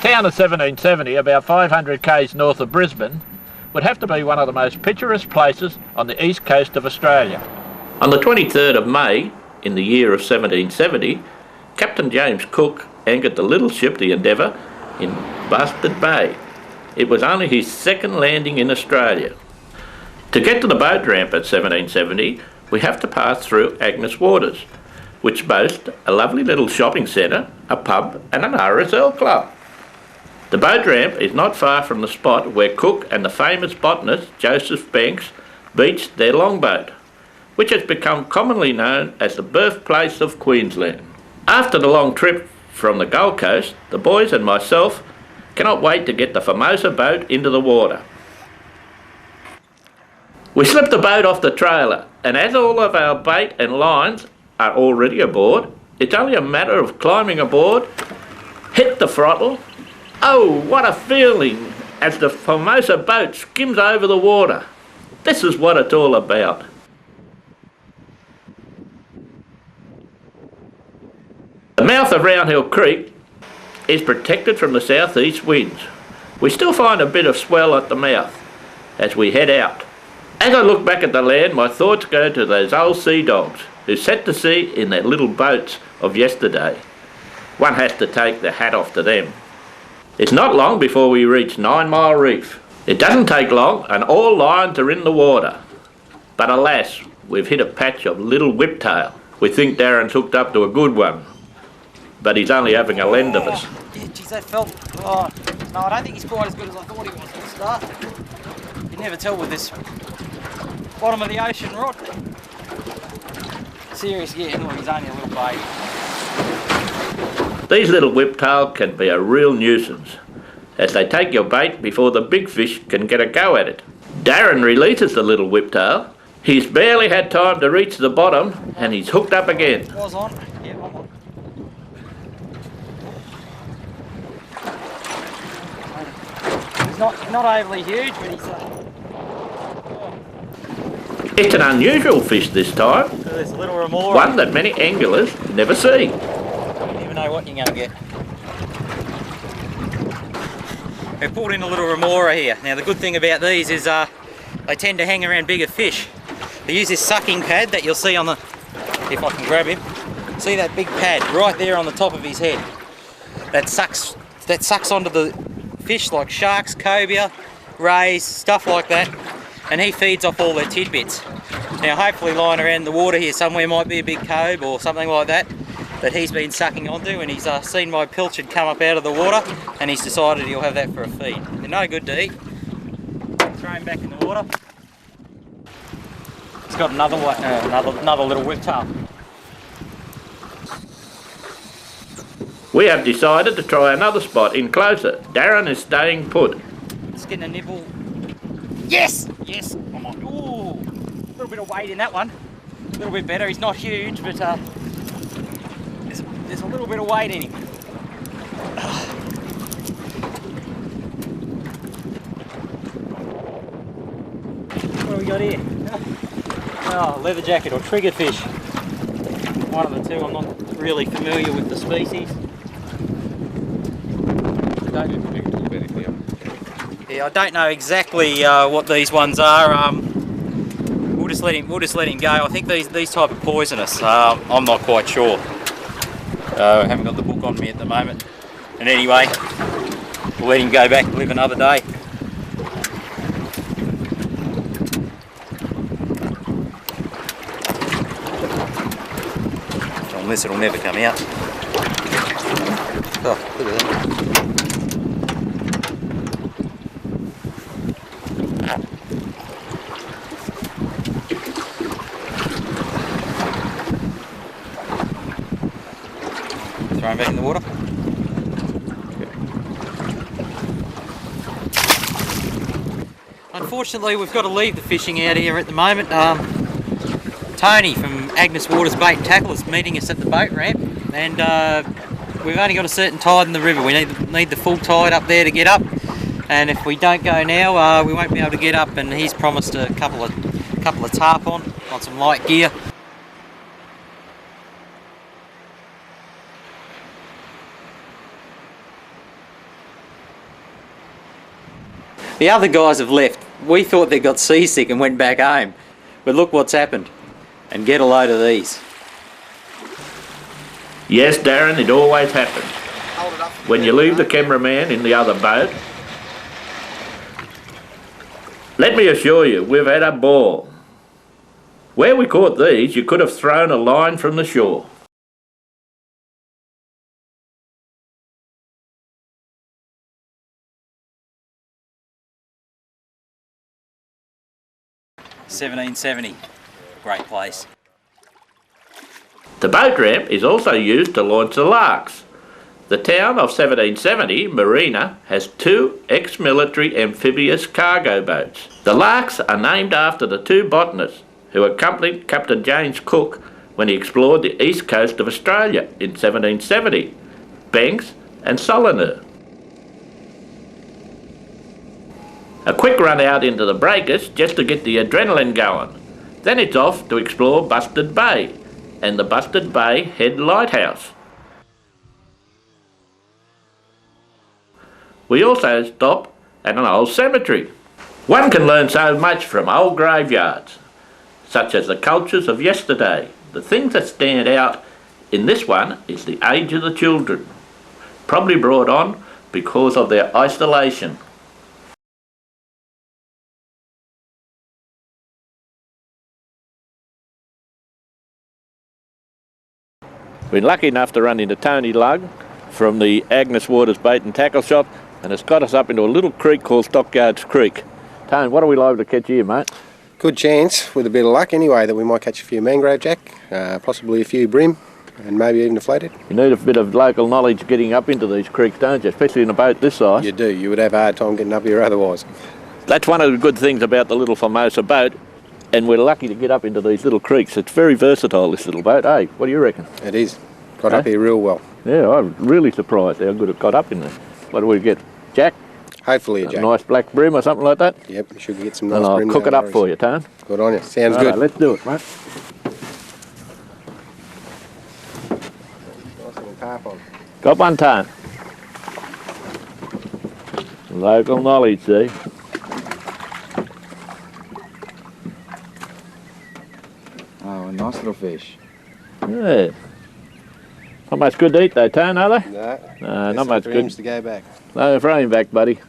town of 1770, about 500 k's north of Brisbane, would have to be one of the most picturesque places on the east coast of Australia. On the 23rd of May, in the year of 1770, Captain James Cook anchored the little ship, the Endeavour, in Bastard Bay. It was only his second landing in Australia. To get to the boat ramp at 1770, we have to pass through Agnes Waters, which boasts a lovely little shopping centre, a pub and an RSL club. The boat ramp is not far from the spot where Cook and the famous botanist Joseph Banks beached their longboat, which has become commonly known as the birthplace of Queensland. After the long trip from the Gold Coast, the boys and myself cannot wait to get the Formosa boat into the water. We slip the boat off the trailer, and as all of our bait and lines are already aboard, it's only a matter of climbing aboard, hit the throttle. Oh, what a feeling as the Formosa boat skims over the water. This is what it's all about. The mouth of Round Hill Creek is protected from the southeast winds. We still find a bit of swell at the mouth as we head out. As I look back at the land, my thoughts go to those old sea dogs who set to sea in their little boats of yesterday. One has to take the hat off to them. It's not long before we reach 9 Mile Reef. It doesn't take long and all lines are in the water. But alas, we've hit a patch of little whiptail. We think Darren's hooked up to a good one, but he's only having a lend of us. Yeah, geez, that felt... Oh, no, I don't think he's quite as good as I thought he was at the start. You can never tell with this bottom of the ocean rod. Seriously, yeah, look, he's only a little baby. These little whiptail can be a real nuisance, as they take your bait before the big fish can get a go at it. Darren releases the little whiptail. He's barely had time to reach the bottom, and he's hooked up again. It was on. Yeah, I'm on. He's not overly huge, but he's... It's an unusual fish this time. So there's a little remora. One that many anglers never see. You don't even know what you're going to get. We've pulled in a little remora here. Now the good thing about these is they tend to hang around bigger fish. They use this sucking pad that you'll see on the... If I can grab him. See that big pad right there on the top of his head? That sucks onto the fish like sharks, cobia, rays, stuff like that. And he feeds off all their tidbits. Now hopefully lying around the water here somewhere might be a big cove or something like that he's been sucking onto, and he's seen my pilchard come up out of the water and he's decided he'll have that for a feed. They're no good to eat. Throw him back in the water. He's got another little whiptail. We have decided to try another spot in closer. Darren is staying put. Just getting a nibble. Yes! Yes! I'm on. Ooh! A little bit of weight in that one. A little bit better. He's not huge, but there's a little bit of weight in him. What do we got here? Oh, leather jacket or trigger fish. One of the two. I'm not really familiar with the species. Yeah, I don't know exactly what these ones are. We'll just let him go. I think these type are poisonous. I'm not quite sure. I haven't got the book on me at the moment. And anyway, we'll let him go back and live another day. Unless it'll never come out. Oh, look at that. Throw him back in the water. Unfortunately, we've got to leave the fishing out here at the moment. Tony from Agnes Waters Bait and Tackle is meeting us at the boat ramp, and we've only got a certain tide in the river. We need the full tide up there to get up, and if we don't go now, we won't be able to get up. And he's promised a couple of tarpon on some light gear. The other guys have left. We thought they got seasick and went back home. But look what's happened. And get a load of these. Yes, Darren, it always happens. When you leave the cameraman in the other boat, let me assure you, we've had a ball. Where we caught these, you could have thrown a line from the shore. $17.70. Great place. The boat ramp is also used to launch the larks. The town of 1770, Marina, has 2 ex-military amphibious cargo boats. The larks are named after the 2 botanists who accompanied Captain James Cook when he explored the east coast of Australia in 1770, Banks and Soliner. A quick run out into the breakers just to get the adrenaline going. Then it's off to explore Busted Bay and the Busted Bay Head Lighthouse. We also stop at an old cemetery. One can learn so much from old graveyards, such as the cultures of yesterday. The things that stand out in this one is the age of the children, probably brought on because of their isolation. Been lucky enough to run into Tony Lugg from the Agnes Waters Bait and Tackle Shop, and it's got us up into a little creek called Stockyards Creek. Tony, what are we liable to catch here, mate? Good chance, with a bit of luck anyway, that we might catch a few mangrove jack, possibly a few bream, and maybe even a flathead. You need a bit of local knowledge getting up into these creeks, don't you? Especially in a boat this size. You do. You would have a hard time getting up here otherwise. That's one of the good things about the little Formosa boat, and we're lucky to get up into these little creeks. It's very versatile, this little boat. Hey, what do you reckon? It is. Got up here real well. Yeah, I'm really surprised how good it got up in there. What do we get? Jack? Hopefully a jack. A nice black bream or something like that? Yep, we should get some nice and I'll bream. cook it up for you, Tone. Good on you. Sounds Right, good. let's do it, mate. Nice little tarpon. Got one, Tone. Local knowledge, see? Oh, a nice little fish. Yeah. Not much good to eat though, Tone, are they? No, not much good. to go back. No, throw him back, buddy.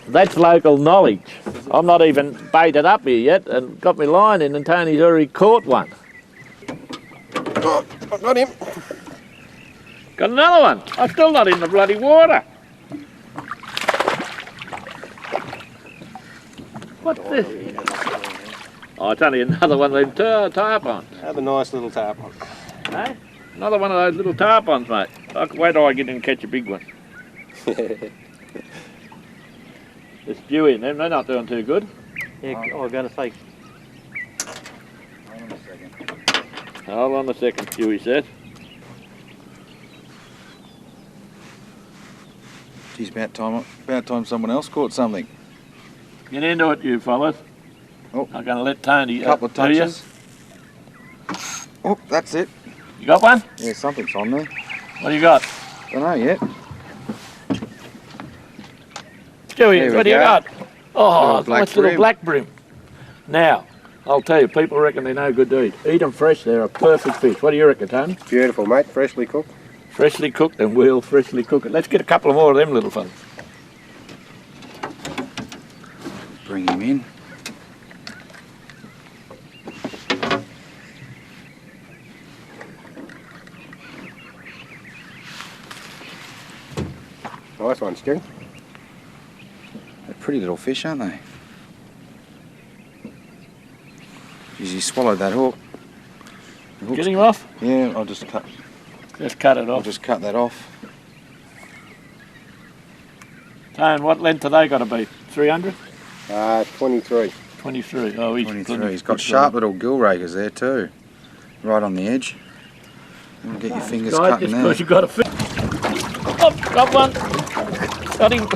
That's local knowledge. I'm not even baited up here yet and got my line in and Tony's already caught one. Oh, I got him. Got another one. I'm still not in the bloody water. What's this? Oh, it's only another one of them tarpons. Have a nice little tarpon. Hey? Another one of those little tarpons, mate. Wait till I get in and catch a big one. There's dew in them, they're not doing too good. Yeah, I was going to say. Hold on a second. Hold on a second, Stewie says. Geez, about time someone else caught something. Get into it, you fellas. Oh. I'm going to let Tony Couple of do you. touches. Oh, that's it. You got one? Yeah, something's on there. What do you got? Don't know yet. Stewie, what do you got? Oh, Little black nice little brim. black brim. Now, I'll tell you, people reckon they're no good to eat. Eat them fresh, they're a perfect fish. What do you reckon, Tony? Beautiful, mate. Freshly cooked. Freshly cooked, and we'll freshly cook it. Let's get a couple of more of them little fellas. Bring him in. Nice one, Stu. They're pretty little fish, aren't they? Geez, you swallowed that hook. The hook's- Get him off? Yeah, I'll just cut it off. that off. Tone, what length are they got to be? 300? 23. 23. Oh, he's 23. He's got sharp little gill rakers there too. Right on the edge. You can get your fingers Guys, cutting just there. because you got a fish. Oh, got one. Got him.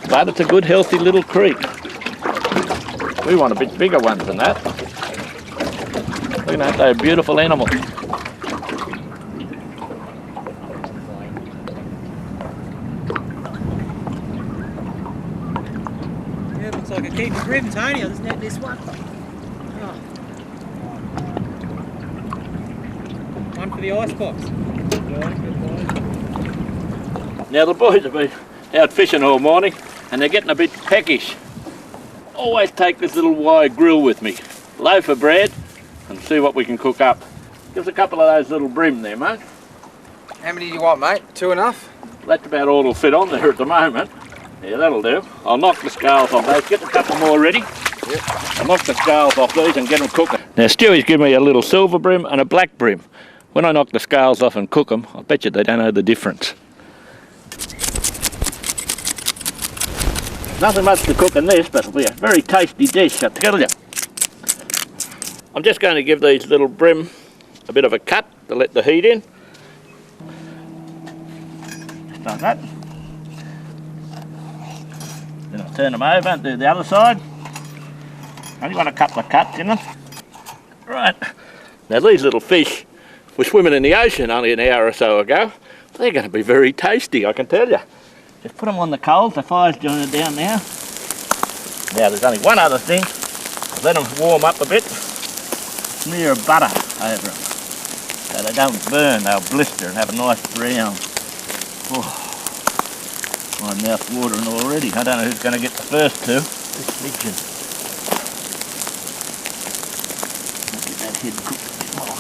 But it's a good, healthy little creek. We want a bit bigger ones than that. Look at that, they're a beautiful animal. keep the brim, Tony. I'll just net this one. Oh. One for the icebox. Now the boys have been out fishing all morning and they're getting a bit peckish. Always take this little wire grill with me, loaf of bread, and see what we can cook up. Give us a couple of those little brim there, mate. How many do you want, mate? 2 enough? That's about all will fit on there at the moment. Yeah, that'll do. I'll knock the scales off those. Get a couple more ready. Yep. I'll knock the scales off these and get them cooking. Now Stewie's given me a little silver brim and a black brim. When I knock the scales off and cook them, I bet you they don't know the difference. Nothing much to cook in this, but it'll be a very tasty dish, I tell you. I'm just going to give these little brim a bit of a cut to let the heat in. Just like that. Then I'll turn them over and do the other side. Only want a couple of cuts in them. Right. Now these little fish were swimming in the ocean only an hour or so ago. They're going to be very tasty, I can tell you. Just put them on the coals, the fire's joined down now. Now there's only one other thing. Let them warm up a bit. Smear of butter over them. So they don't burn, they'll blister and have a nice brown. Oh. My mouth's watering already. I don't know who's going to get the first two. This pigeon. Get that head cooked a bit more.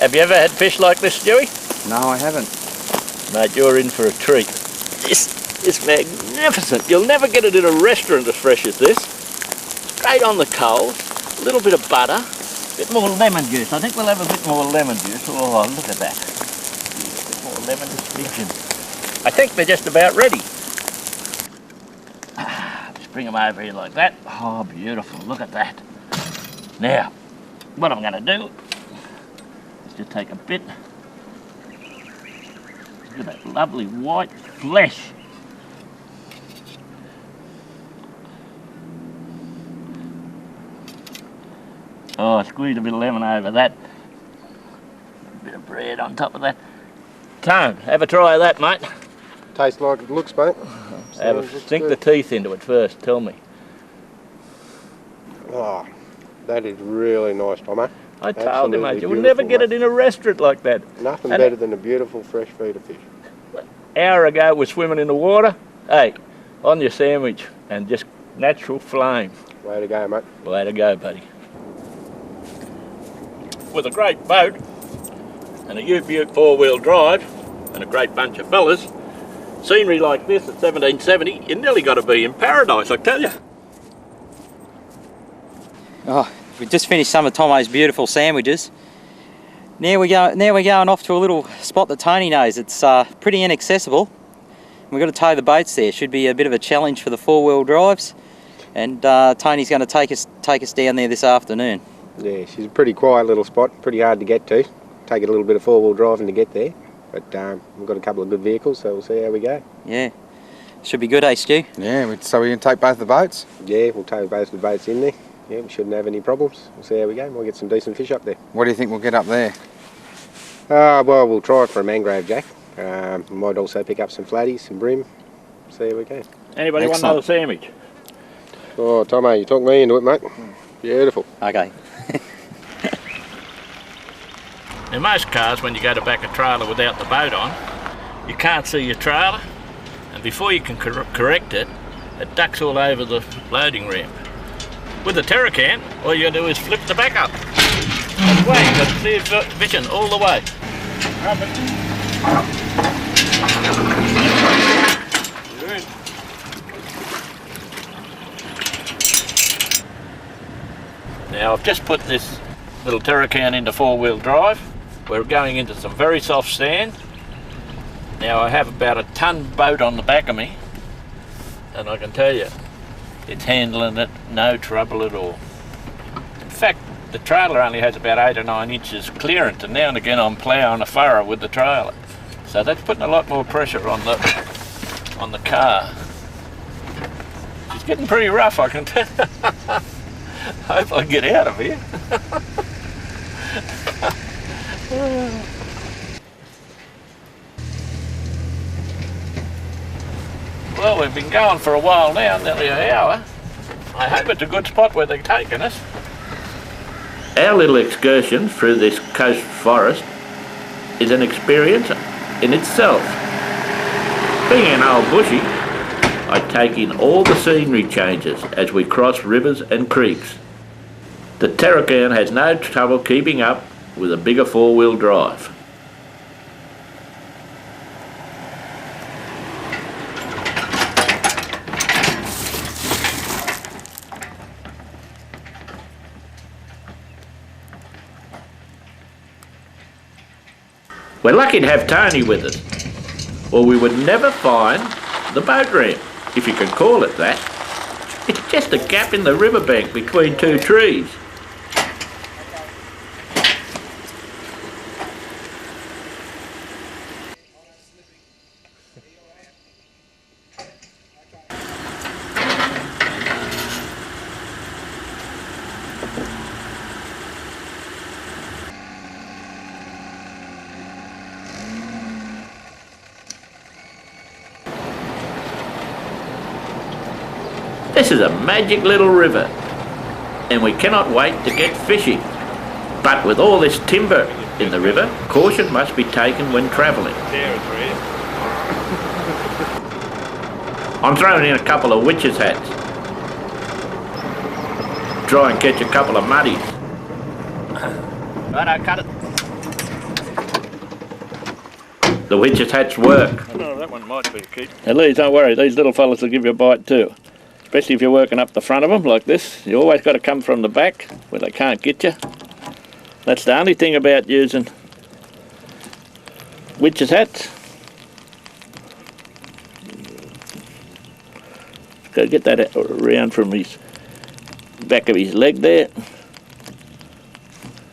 Have you ever had fish like this, Stewie? No, I haven't. Mate, you're in for a treat. This is magnificent. You'll never get it in a restaurant as fresh as this. Straight on the coals, a little bit of butter, a bit more lemon juice. I think we'll have a bit more lemon juice. Oh, look at that. Lemon pigeon. I think they're just about ready. Just bring them over here like that. Oh, beautiful. Look at that. Now, what I'm going to do is just take a bit. Look at that lovely white flesh. Oh, squeeze a bit of lemon over that. A bit of bread on top of that. Tone, have a try of that, mate. Tastes like it looks, mate. Sink the teeth into it first, tell me. Oh, that is really nice, Tommo. I told him, mate, you will never get it in a restaurant like that. Nothing better than a beautiful fresh feed of fish. Hour ago we're swimming in the water. Hey, on your sandwich and just natural flame. Way to go, mate. Way to go, buddy. With a great boat and a ute four-wheel drive and a great bunch of fellas, scenery like this at 1770, you nearly got to be in paradise, I tell you. Oh, we just finished some of Tommo's beautiful sandwiches. Now we're going off to a little spot that Tony knows. It's pretty inaccessible. We've got to tow the boats there. Should be a bit of a challenge for the four-wheel drives, and Tony's going to take us down there this afternoon. Yeah, she's a pretty quiet little spot, pretty hard to get to. Take it a little bit of four-wheel driving to get there, but we've got a couple of good vehicles, so we'll see how we go. Yeah, should be good, eh, Stu? Yeah, so we can take both the boats? Yeah, we'll tow both the boats in there. Yeah, we shouldn't have any problems. We'll see how we go. We'll get some decent fish up there. What do you think we'll get up there? Well, we'll try it for a mangrove jack. We might also pick up some flatties, some brim. See how we go. Anybody want another sandwich? Oh, Tommo, you talk me into it, mate. Beautiful. Okay. In most cars, when you go to back a trailer without the boat on, you can't see your trailer, and before you can correct it, it ducks all over the loading ramp. With the Terracan, all you gotta do is flip the back up. That's the way, you've got clear vision all the way. Now I've just put this little Terracan into four-wheel drive. We're going into some very soft sand. Now I have about a ton boat on the back of me, and I can tell you, it's handling it no trouble at all. In fact, the trailer only has about 8 or 9 inches clearance, and now and again I'm ploughing a furrow with the trailer. So that's putting a lot more pressure on the car. It's getting pretty rough, I can tell. I hope I can get out of here. been going for a while now, nearly an hour. I hope it's a good spot where they're taking us. Our little excursion through this coast forest is an experience in itself. Being an old bushie, I take in all the scenery changes as we cross rivers and creeks. The Tarracan has no trouble keeping up with a bigger four-wheel drive. We're lucky to have Tony with us, or we would never find the boat ramp, if you can call it that. It's just a gap in the riverbank between two trees. This is a magic little river, and we cannot wait to get fishing. But with all this timber in the river, caution must be taken when travelling. I'm throwing in a couple of witches' hats. Try and catch a couple of muddies. Right, I cut it. The witches' hats work. Oh, that one might be a keep. At least don't worry, these little fellas will give you a bite too. Especially if you're working up the front of them like this. You always got to come from the back where they can't get you. That's the only thing about using witches' hats. Got to get that around from his back of his leg there.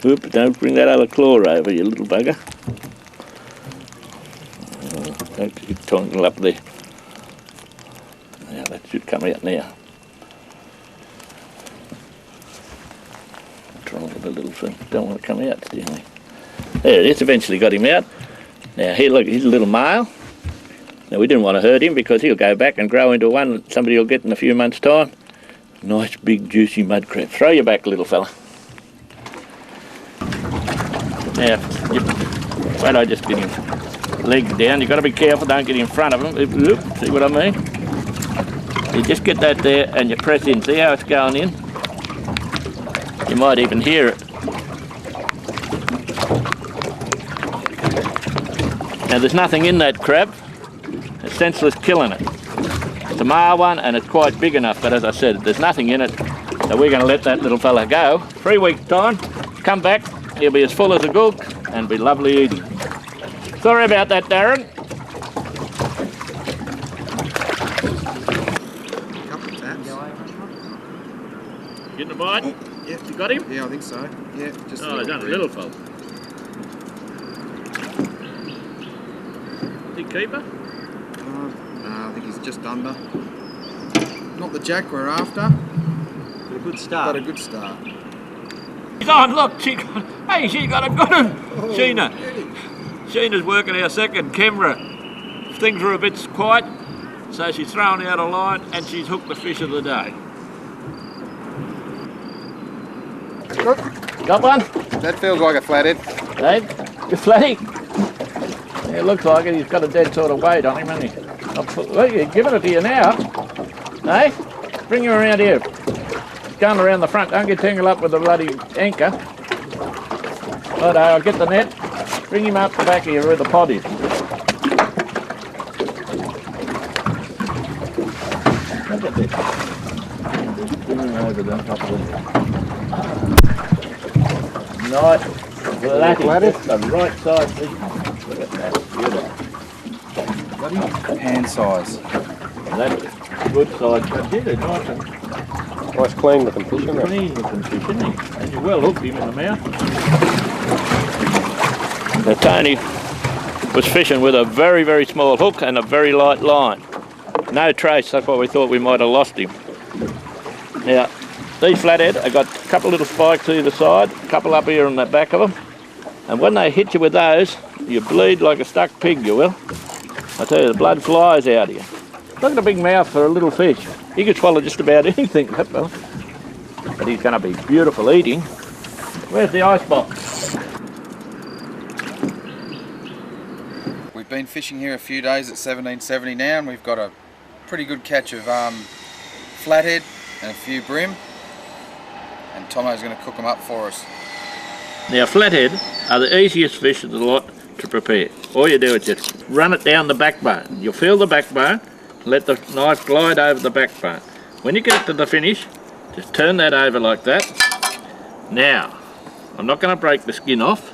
Oop, don't bring that other claw over, you little bugger. Don't keep tangled up there. Yeah, that should come out now. Try with the little thing. Don't want to come out, do you? There it is, eventually got him out. Now here, look, he's a little male. Now we didn't want to hurt him because he'll go back and grow into one that somebody will get in a few months' time. Nice big juicy mud crab. Throw your back, little fella. Now, wait, I just get him legs down. You've got to be careful, don't get in front of him. Oop, see what I mean? You just get that there and you press in. See how it's going in? You might even hear it. Now there's nothing in that crab. It's senseless killing it. It's a male one and it's quite big enough, but as I said, there's nothing in it. So we're going to let that little fella go. 3 weeks time, come back, he'll be as full as a gook and be lovely eating. Sorry about that, Darren. Getting a bite? Yeah. You got him? Yeah, I think so. Yeah, just oh, he's only a little fella. Is he keeper? No, I think he's just under. Not the jack we're after, But a good start. but a good start. He's on, look, she got a good one. Sheena. Sheena's working our second camera. Things were a bit quiet, so she's thrown out a line and she's hooked the fish of the day. Got one? That feels like a flathead. Hey, you flatty? Yeah, it looks like it. He's got a dead sort of weight on him, hasn't he? Well, he's giving it to you now. Hey, bring him around here. He's going around the front. Don't get tangled up with the bloody anchor. Righto, I'll get the net. Bring him up the back here where the pod is. Look at this. Bring him over the top of it. Nice. Flatty. That's the right size. Look at that. Beautiful. Hand size. That's good size. But yeah, they're nice and Nice clean looking fish, isn't it? clean looking fish, isn't he? And you well hooked him in the mouth. Now Tony was fishing with a very, very small hook and a very light line. No trace, that's why we thought we might have lost him. Now, these flathead, I got a couple little spikes either side, a couple up here on the back of them. And when they hit you with those, you bleed like a stuck pig, you will. I tell you, the blood flies out of you. Look at the big mouth for a little fish. He could swallow just about anything, that fella. But he's going to be beautiful eating. Where's the ice box? We've been fishing here a few days at 1770 now, and we've got a pretty good catch of flathead and a few brim, and Tommo's going to cook them up for us. Now flathead are the easiest fish of the lot to prepare. All you do is just run it down the backbone. You'll feel the backbone, let the knife glide over the backbone. When you get to the finish, just turn that over like that. Now, I'm not going to break the skin off.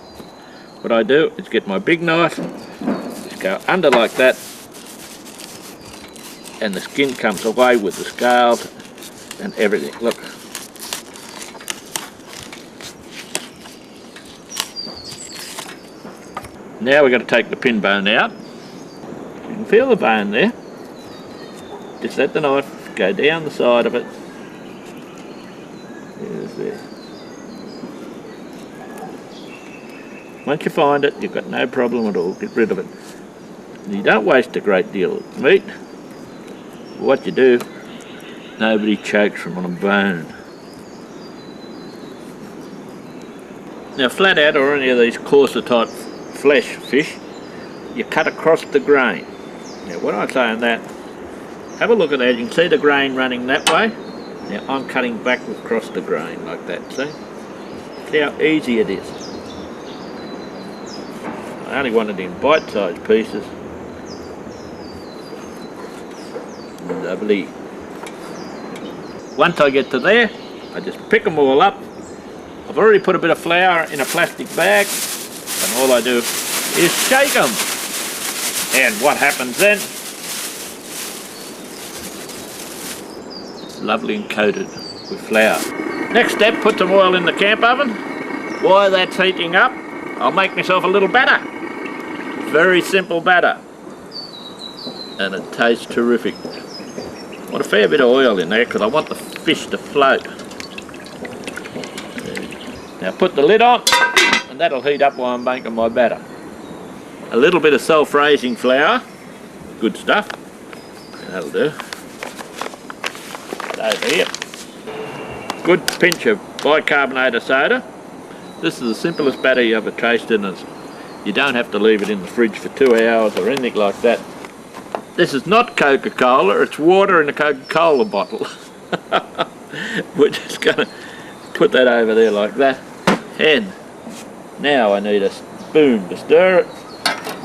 What I do is get my big knife, just go under like that, and the skin comes away with the scales and everything. Look. Now we've got to take the pin bone out. You can feel the bone there. Just let the knife go down the side of it. There's there. Once you find it, you've got no problem at all. Get rid of it. And you don't waste a great deal of meat. What you do, nobody chokes from on a bone. Now flathead or any of these coarser type flesh fish, you cut across the grain. Now when I say that, have a look at that. You can see the grain running that way. Now I'm cutting back across the grain like that, see? See how easy it is. I only want it in bite-sized pieces. Lovely. Once I get to there, I just pick them all up. I've already put a bit of flour in a plastic bag, and all I do is shake them. And what happens then? It's lovely and coated with flour. Next step, put some oil in the camp oven. While that's heating up, I'll make myself a little batter. Very simple batter. And it tastes terrific. I want a fair bit of oil in there because I want the fish to float. Now put the lid on, and that'll heat up while I'm making my batter. A little bit of self-raising flour, good stuff, that'll do. Over here, good pinch of bicarbonate of soda. This is the simplest batter you ever tasted, and you don't have to leave it in the fridge for 2 hours or anything like that. This is not Coca-Cola, it's water in a Coca-Cola bottle. We're just going to put that over there like that. And now I need a spoon to stir it.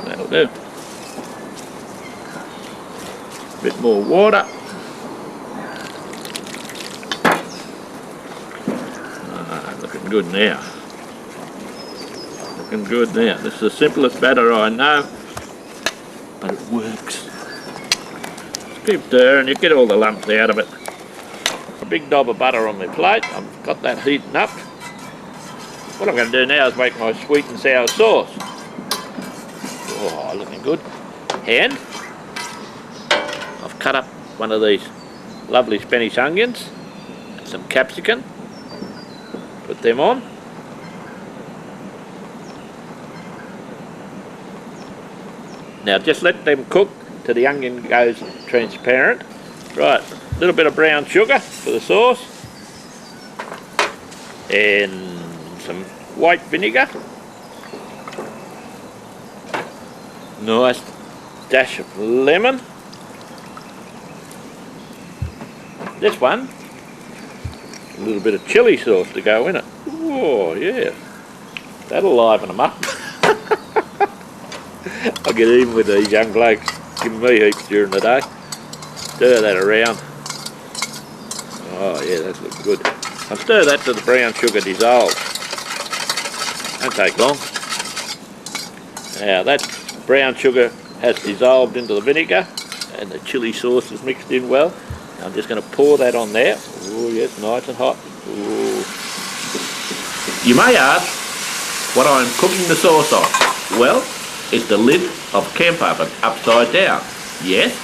That'll do. A bit more water. Looking good now. Looking good now. This is the simplest batter I know, but it works. Keep stirring, you get all the lumps out of it. A big dob of butter on my plate. I've got that heating up. What I'm going to do now is make my sweet and sour sauce. Oh, looking good. And I've cut up one of these lovely Spanish onions and some capsicum. Put them on. Now just let them cook till the onion goes transparent. Right, a little bit of brown sugar for the sauce. And some white vinegar. Nice dash of lemon. This one, a little bit of chili sauce to go in it. Oh yeah, that'll liven them up. I'll get even with these young blokes giving me heaps during the day. Stir that around. Oh yeah, that looks good. I'll stir that till the brown sugar dissolves. Don't take long. Now that brown sugar has dissolved into the vinegar and the chili sauce is mixed in well. I'm just going to pour that on there. Oh yes, nice and hot. Ooh. You may ask what I'm cooking the sauce on. Well, it's the lid of a camp oven upside down. Yes,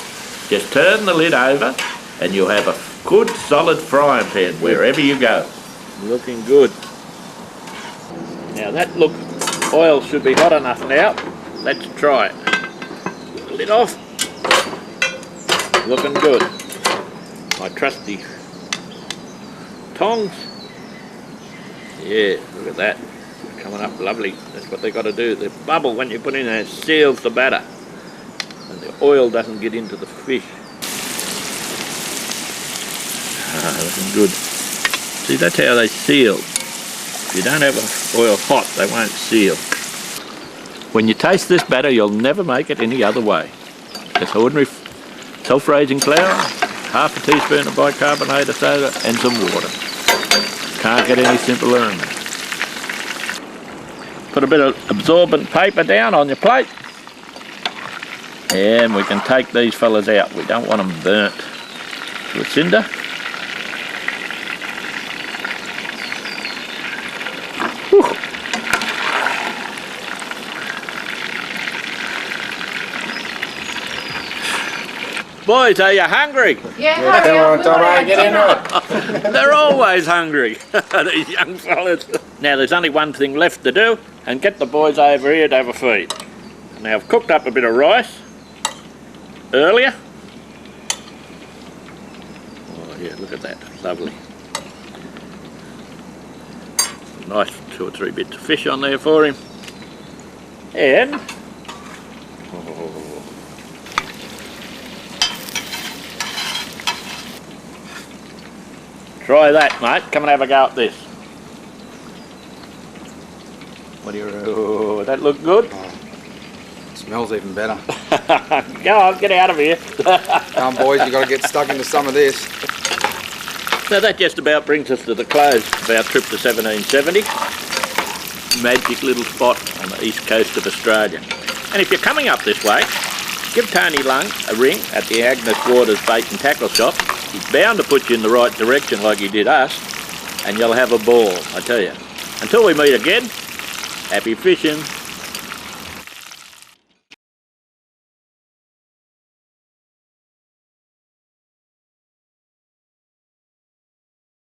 just turn the lid over and you'll have a good solid frying pan wherever you go. Looking good. Now that oil should be hot enough now. Let's try it. Lid off. looking good. My trusty tongs. Yeah, look at that. Coming up lovely. That's what they got to do. The bubble when you put in there, it seals the batter. And the oil doesn't get into the fish. Ah, looking good. See, that's how they seal. If you don't have oil hot, they won't seal. When you taste this batter, you'll never make it any other way. Just ordinary self-raising flour, half a teaspoon of bicarbonate of soda, and some water. Can't get any simpler than that. Put a bit of absorbent paper down on your plate, and we can take these fellas out. We don't want them burnt to a cinder. Whew. Boys, are you hungry? Yeah, come on, Tommo, get in it. They're always hungry, these young fellas. Now there's only one thing left to do, and get the boys over here to have a feed. Now I've cooked up a bit of rice earlier. Oh yeah, look at that, lovely. Nice 2 or 3 bits of fish on there for him. And try that, mate. Come and have a go at this. What do you... Oh, that look good? Oh, smells even better. Go on, get out of here. Come on, boys, you've got to get stuck into some of this. So that just about brings us to the close of our trip to 1770. Magic little spot on the east coast of Australia. And if you're coming up this way, give Tony Lung a ring at the Agnes Waters Bait and Tackle Shop. He's bound to put you in the right direction like he did us, and you'll have a ball, I tell you. Until we meet again, happy fishing.